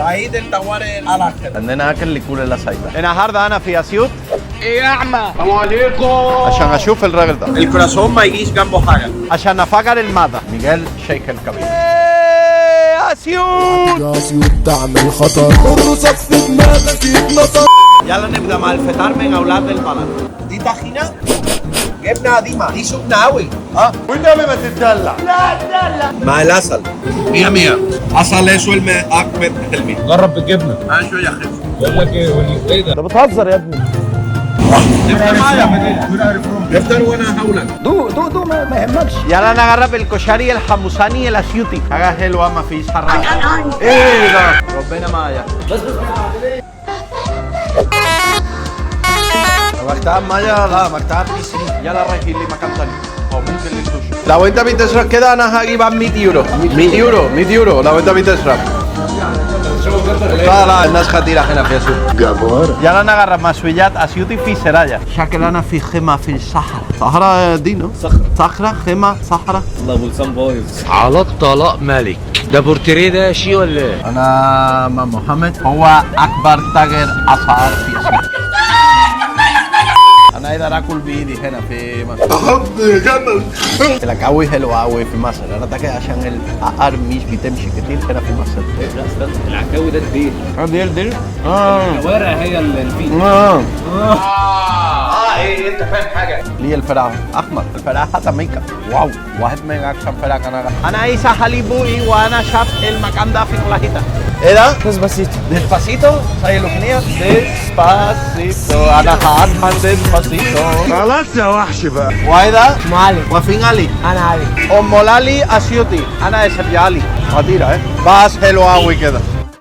سعيد الطوارئ الأخضر. عندنا أكل لكل الأصعدة. النهاردة أنا في أسيوط إيه يا أعمى؟ السلام عليكم. عشان أشوف الراجل ده. الكراسون ما يجيش جنبه حاجة. عشان أفجر الماذا. ميغيل شيخ الكبير. أسيوط. أسيوط تعمل خطر. الرصاص في دماغك يتنطر. يلا نبدأ مع الفطار من أولاد البلد. دي طحينة؟ جبنة قديمة. دي سخنة أوي. والنبي ما تتدلع. مع العسل. 100 عسل اسود من احمد حلمي. جرب بالجبنه. شويه خف. بقول لك ايه ده؟ أنت بتهزر يا ابني. افطر معايا. افطر وانا هقولك. دو ما يهمكش. يلا نجرب الكشري الحمصاني الأسيوطي. حاجة حلوة ما فيش حرام. إيه ده؟ ربنا معايا. مكتب مايا لا مكتب بيسري. يلا رايحين لمكان تاني او ممكن للدوش. لو انت بتشرب كده انا هجيب 100 يورو. 100 يورو لو انت بتشرب. لا الناس خطيرة هنا في اسيوط. جبار. يلا نجرب مشويات اسيوطي في سرايا. شكلنا في خيمة في الصحراء. صحراء دي نو؟ صخرة خيمة صحراء. الله ابو لسان بايظ. على الطلاق مالك ده بورتريه ده شيء ولا ايه؟ انا مع محمد هو اكبر تاجر اسعار في اسيوط. انا اقدر اكل بايدي هنا في مصر. الجو حلو قوي في مصر. انا ده عشان العقار مش بتمشي كتير هنا في مصر. لا استنى العكاوي ده الديل. ديل الشوارع هي اللي فيه. ايه انت فاهم حاجه؟ ليه الفراخ احمر. الفراخ هذا ميكا. واو واحد من احسن فراخ انا عيسى حليبوي وانا شاف المكان ده في كلاهيتا. ايه ده؟ ديسباسيتو زي الاغنيه ديسباسيتو انا هضحك ديسباسيتو. خلاص يا وحش بقى. وايه ده؟ علي. وفين علي؟ انا علي. ام لالي اسيوطي. انا اسم علي. خطيره بس حلوه قوي كده.